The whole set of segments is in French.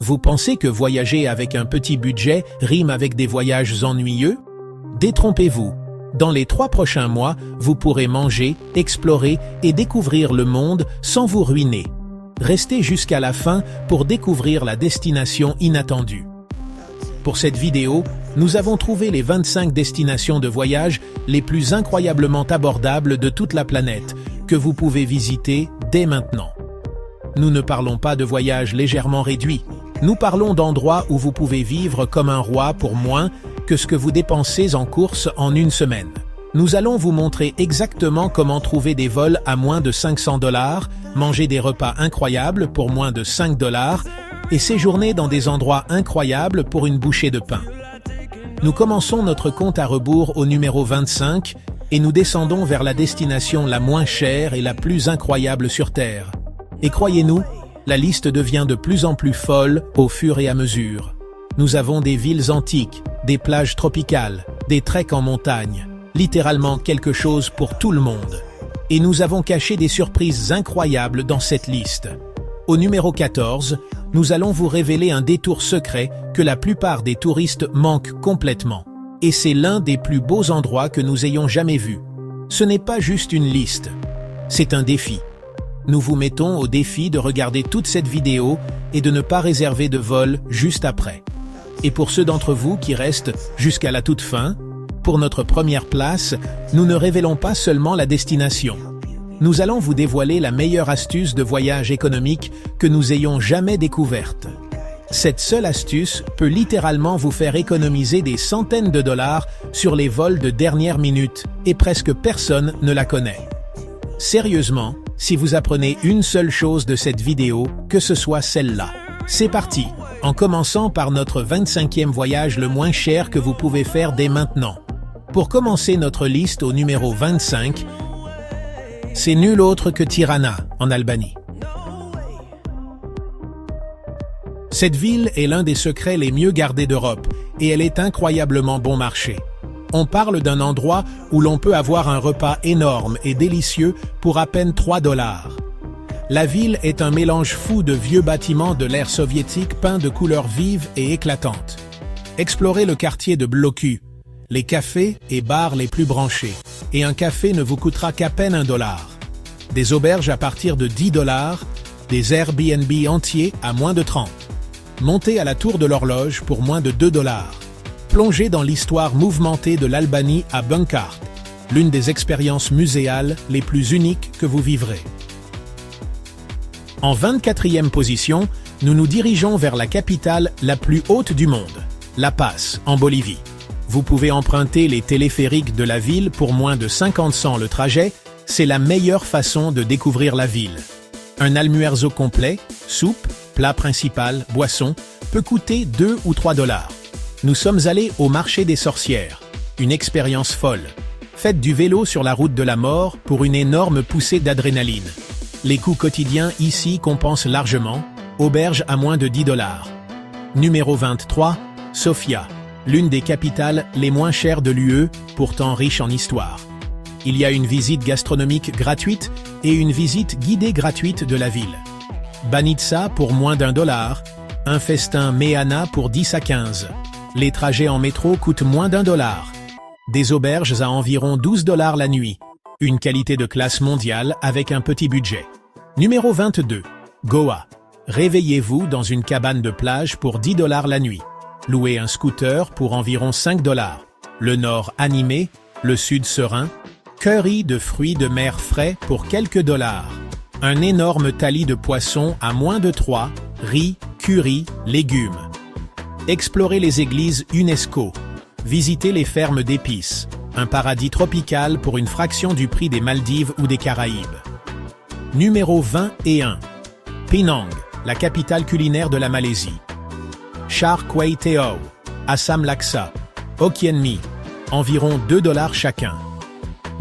Vous pensez que voyager avec un petit budget rime avec des voyages ennuyeux? Détrompez-vous. Dans les 3 prochains mois, vous pourrez manger, explorer et découvrir le monde sans vous ruiner. Restez jusqu'à la fin pour découvrir la destination inattendue. Pour cette vidéo, nous avons trouvé les 25 destinations de voyage les plus incroyablement abordables de toute la planète, que vous pouvez visiter dès maintenant. Nous ne parlons pas de voyages légèrement réduits. Nous parlons d'endroits où vous pouvez vivre comme un roi pour moins que ce que vous dépensez en courses en une semaine. Nous allons vous montrer exactement comment trouver des vols à moins de 500 $, manger des repas incroyables pour moins de 5 $ et séjourner dans des endroits incroyables pour une bouchée de pain. Nous commençons notre compte à rebours au numéro 25 et nous descendons vers la destination la moins chère et la plus incroyable sur Terre. Et croyez-nous, la liste devient de plus en plus folle au fur et à mesure. Nous avons des villes antiques, des plages tropicales, des treks en montagne, littéralement quelque chose pour tout le monde. Et nous avons caché des surprises incroyables dans cette liste. Au numéro 14, nous allons vous révéler un détour secret que la plupart des touristes manquent complètement. Et c'est l'un des plus beaux endroits que nous ayons jamais vus. Ce n'est pas juste une liste, c'est un défi. Nous vous mettons au défi de regarder toute cette vidéo et de ne pas réserver de vol juste après. Et pour ceux d'entre vous qui restent jusqu'à la toute fin, pour notre première place, nous ne révélons pas seulement la destination. Nous allons vous dévoiler la meilleure astuce de voyage économique que nous ayons jamais découverte. Cette seule astuce peut littéralement vous faire économiser des centaines de dollars sur les vols de dernière minute et presque personne ne la connaît. Sérieusement, si vous apprenez une seule chose de cette vidéo, que ce soit celle-là. C'est parti, en commençant par notre 25e voyage le moins cher que vous pouvez faire dès maintenant. Pour commencer notre liste au numéro 25, c'est nul autre que Tirana, en Albanie. Cette ville est l'un des secrets les mieux gardés d'Europe et elle est incroyablement bon marché. On parle d'un endroit où l'on peut avoir un repas énorme et délicieux pour à peine 3 $. La ville est un mélange fou de vieux bâtiments de l'ère soviétique peints de couleurs vives et éclatantes. Explorez le quartier de Bloku, les cafés et bars les plus branchés, et un café ne vous coûtera qu'à peine $1. Des auberges à partir de 10 $, des Airbnb entiers à moins de 30. Montez à la tour de l'horloge pour moins de 2 $. Plongez dans l'histoire mouvementée de l'Albanie à Bunkart, l'une des expériences muséales les plus uniques que vous vivrez. En 24e position, nous nous dirigeons vers la capitale la plus haute du monde, La Paz, en Bolivie. Vous pouvez emprunter les téléphériques de la ville pour moins de 50 cents le trajet, c'est la meilleure façon de découvrir la ville. Un almuerzo complet, soupe, plat principal, boisson, peut coûter 2 ou 3 $. Nous sommes allés au marché des sorcières, une expérience folle. Faites du vélo sur la route de la mort pour une énorme poussée d'adrénaline. Les coûts quotidiens ici compensent largement, auberge à moins de 10 $. Numéro 23, Sofia, l'une des capitales les moins chères de l'UE, pourtant riche en histoire. Il y a une visite gastronomique gratuite et une visite guidée gratuite de la ville. Banitsa pour moins d'1 $, un festin Meana pour 10 à 15. Les trajets en métro coûtent moins d'1 $. Des auberges à environ 12 $ la nuit. Une qualité de classe mondiale avec un petit budget. Numéro 22. Goa. Réveillez-vous dans une cabane de plage pour 10 $ la nuit. Louez un scooter pour environ 5 $. Le nord animé, le sud serein. Curry de fruits de mer frais pour quelques dollars. Un énorme thalis de poissons à moins de 3, riz, curry, légumes. Explorez les églises UNESCO. Visitez les fermes d'épices. Un paradis tropical pour une fraction du prix des Maldives ou des Caraïbes. Numéro 21. Penang, la capitale culinaire de la Malaisie. Char Kway Teow, Assam Laksa, Hokkien Mee, environ 2 $ chacun.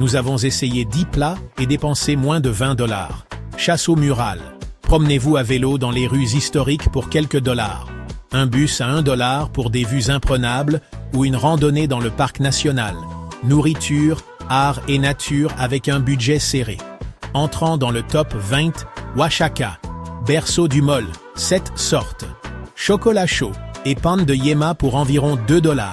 Nous avons essayé 10 plats et dépensé moins de 20 $. Chasse aux murales. Promenez-vous à vélo dans les rues historiques pour quelques dollars. Un bus à 1 $ pour des vues imprenables ou une randonnée dans le parc national. Nourriture, art et nature avec un budget serré. Entrant dans le top 20, Oaxaca, berceau du mol, 7 sortes. chocolat chaud et pan de yema pour environ 2 $.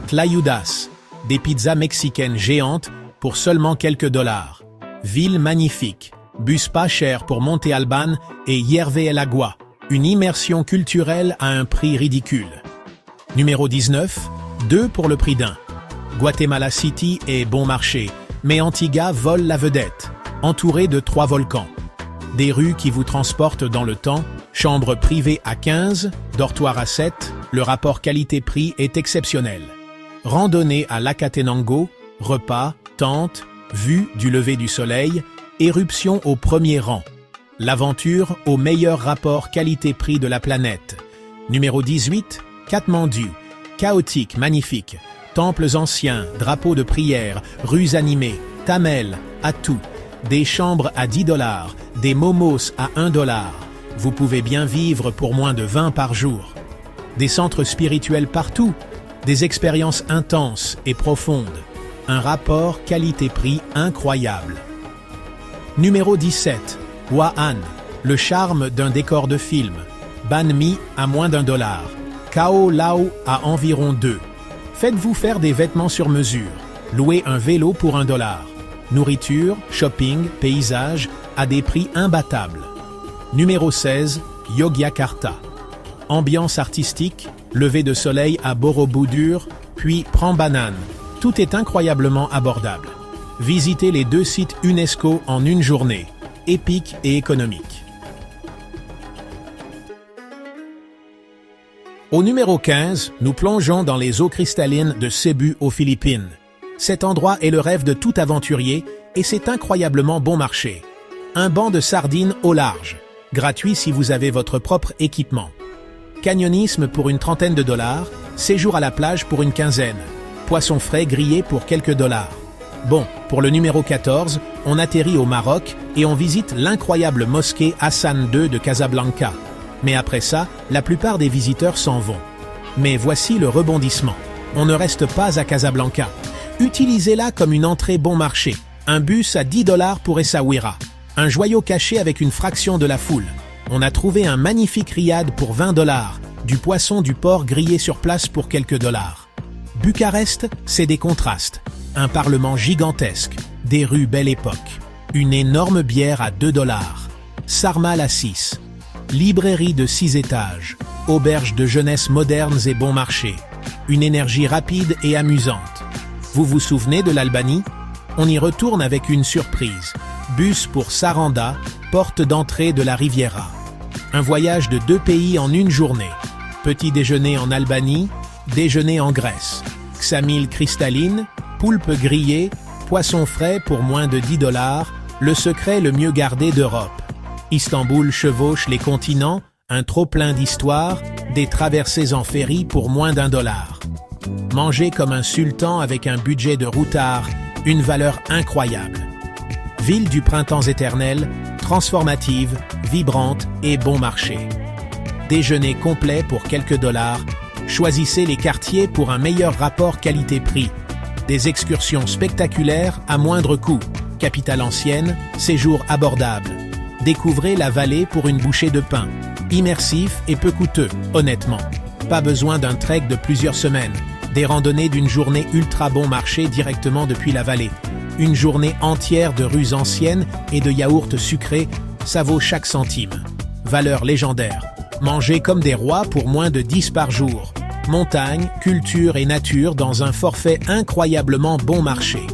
Tlayudas, des pizzas mexicaines géantes pour seulement quelques dollars. Ville magnifique, bus pas cher pour Monte Alban et Hierve el Agua, une immersion culturelle à un prix ridicule. Numéro 19, 2 pour le prix d'un. Guatemala City est bon marché, mais Antigua vole la vedette, entouré de 3 volcans. Des rues qui vous transportent dans le temps, chambre privée à 15, dortoir à 7, le rapport qualité-prix est exceptionnel. Randonnée à Lacatenango, repas, tente, vue du lever du soleil, éruption au premier rang. L'aventure au meilleur rapport qualité-prix de la planète. Numéro 18, Katmandou, chaotique, magnifique. Temples anciens, drapeaux de prière, rues animées, Tamel, Atou, des chambres à 10 $, des momos à 1 $. Vous pouvez bien vivre pour moins de 20 par jour. Des centres spirituels partout, des expériences intenses et profondes. Un rapport qualité-prix incroyable. Numéro 17, Hua-An, le charme d'un décor de film. Banh Mi à moins d'1 $. Khao Lao à environ 2. Faites-vous faire des vêtements sur mesure. Louez un vélo pour 1 $. Nourriture, shopping, paysage à des prix imbattables. Numéro 16, Yogyakarta. Ambiance artistique, lever de soleil à Borobudur, puis Prambanan. Tout est incroyablement abordable. Visitez les 2 sites UNESCO en une journée, épique et économique. Au numéro 15, nous plongeons dans les eaux cristallines de Cebu aux Philippines. Cet endroit est le rêve de tout aventurier et c'est incroyablement bon marché. Un banc de sardines au large, gratuit si vous avez votre propre équipement. Canyonisme pour une trentaine de $, séjour à la plage pour une quinzaine. Poissons frais grillés pour quelques dollars. Bon, pour le numéro 14, on atterrit au Maroc et on visite l'incroyable mosquée Hassan II de Casablanca. Mais après ça, la plupart des visiteurs s'en vont. Mais voici le rebondissement. On ne reste pas à Casablanca. Utilisez-la comme une entrée bon marché. Un bus à 10 $ pour Essaouira. Un joyau caché avec une fraction de la foule. On a trouvé un magnifique riad pour 20 $. Du poisson du port grillé sur place pour quelques dollars. Bucarest, c'est des contrastes. Un parlement gigantesque. Des rues belle époque. Une énorme bière à 2 $. Sarmal à 6. Librairie de 6 étages. Auberge de jeunesse modernes et bon marché. Une énergie rapide et amusante. Vous vous souvenez de l'Albanie? On y retourne avec une surprise. Bus pour Saranda, porte d'entrée de la Riviera. Un voyage de 2 pays en une journée. Petit déjeuner en Albanie, déjeuner en Grèce. Xamil cristalline, poulpe grillé, poisson frais pour moins de 10 $, le secret le mieux gardé d'Europe. Istanbul chevauche les continents, un trop-plein d'histoire, des traversées en ferry pour moins d'1 $. Manger comme un sultan avec un budget de routard, une valeur incroyable. Ville du printemps éternel, transformative, vibrante et bon marché. Déjeuner complet pour quelques dollars. Choisissez les quartiers pour un meilleur rapport qualité-prix. Des excursions spectaculaires à moindre coût. Capitale ancienne, séjour abordable. Découvrez la vallée pour une bouchée de pain. Immersif et peu coûteux, honnêtement. Pas besoin d'un trek de plusieurs semaines. Des randonnées d'une journée ultra bon marché directement depuis la vallée. Une journée entière de rues anciennes et de yaourts sucrés, ça vaut chaque centime. Valeur légendaire. Manger comme des rois pour moins de 10 par jour. Montagne, culture et nature dans un forfait incroyablement bon marché.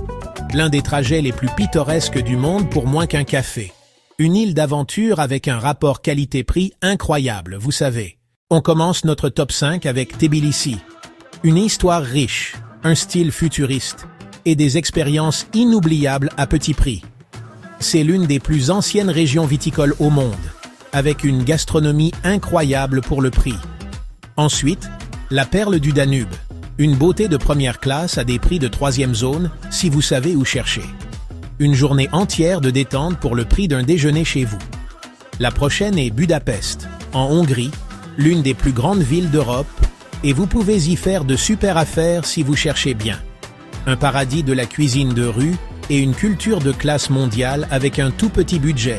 L'un des trajets les plus pittoresques du monde pour moins qu'un café. Une île d'aventure avec un rapport qualité-prix incroyable, vous savez. On commence notre top 5 avec Tbilissi. Une histoire riche, un style futuriste et des expériences inoubliables à petit prix. C'est l'une des plus anciennes régions viticoles au monde, avec une gastronomie incroyable pour le prix. Ensuite, la perle du Danube, une beauté de première classe à des prix de 3e zone si vous savez où chercher. Une journée entière de détente pour le prix d'un déjeuner chez vous. La prochaine est Budapest, en Hongrie, l'une des plus grandes villes d'Europe, et vous pouvez y faire de super affaires si vous cherchez bien. Un paradis de la cuisine de rue et une culture de classe mondiale avec un tout petit budget.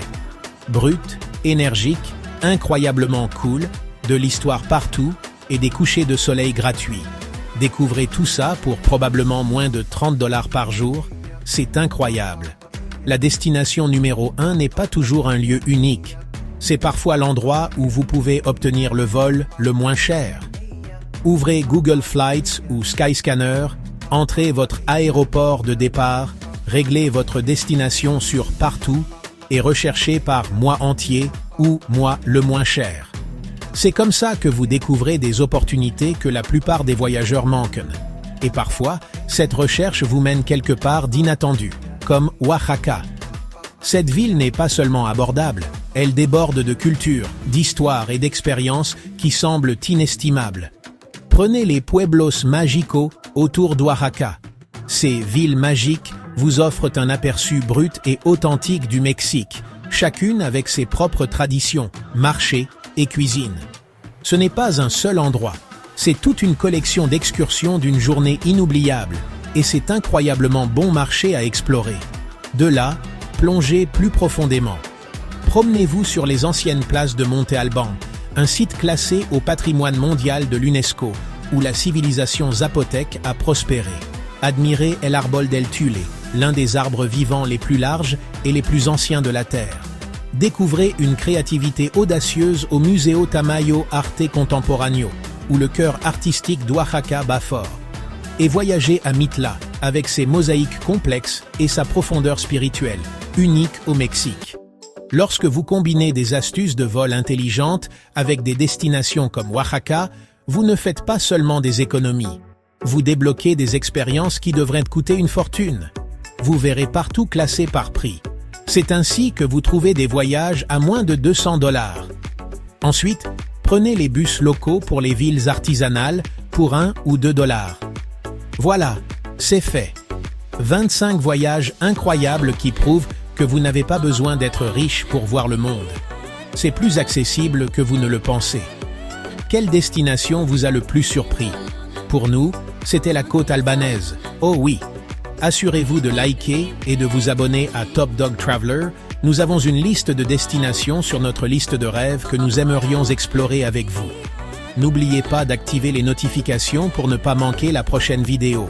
Brut, énergique, incroyablement cool, de l'histoire partout et des couchers de soleil gratuits. Découvrez tout ça pour probablement moins de 30 $ par jour. C'est incroyable. La destination numéro 1 n'est pas toujours un lieu unique. C'est parfois l'endroit où vous pouvez obtenir le vol le moins cher. Ouvrez Google Flights ou Skyscanner, entrez votre aéroport de départ, réglez votre destination sur Partout et recherchez par mois entier ou mois le moins cher. C'est comme ça que vous découvrez des opportunités que la plupart des voyageurs manquent. Et parfois, cette recherche vous mène quelque part d'inattendu, comme Oaxaca. Cette ville n'est pas seulement abordable, elle déborde de culture, d'histoire et d'expériences qui semblent inestimables. Prenez les pueblos mágicos autour d'Oaxaca. Ces villes magiques vous offrent un aperçu brut et authentique du Mexique, chacune avec ses propres traditions, marchés et cuisine. Ce n'est pas un seul endroit, c'est toute une collection d'excursions d'une journée inoubliable, et c'est incroyablement bon marché à explorer. De là, plongez plus profondément. Promenez-vous sur les anciennes places de Monte Alban, un site classé au patrimoine mondial de l'UNESCO, où la civilisation zapotèque a prospéré. Admirez El Árbol del Tule, l'un des arbres vivants les plus larges et les plus anciens de la Terre. Découvrez une créativité audacieuse au Museo Tamayo Arte Contemporáneo, où le cœur artistique d'Oaxaca bat fort. Et voyagez à Mitla, avec ses mosaïques complexes et sa profondeur spirituelle, unique au Mexique. Lorsque vous combinez des astuces de vol intelligentes avec des destinations comme Oaxaca, vous ne faites pas seulement des économies. Vous débloquez des expériences qui devraient coûter une fortune. Vous verrez partout classé par prix. C'est ainsi que vous trouvez des voyages à moins de 200 $. Ensuite, prenez les bus locaux pour les villes artisanales pour 1 ou 2 $. Voilà, c'est fait. 25 voyages incroyables qui prouvent que vous n'avez pas besoin d'être riche pour voir le monde. C'est plus accessible que vous ne le pensez. Quelle destination vous a le plus surpris? Pour nous, c'était la côte albanaise. Oh oui! Assurez-vous de liker et de vous abonner à Top Dog Traveler. Nous avons une liste de destinations sur notre liste de rêves que nous aimerions explorer avec vous. N'oubliez pas d'activer les notifications pour ne pas manquer la prochaine vidéo.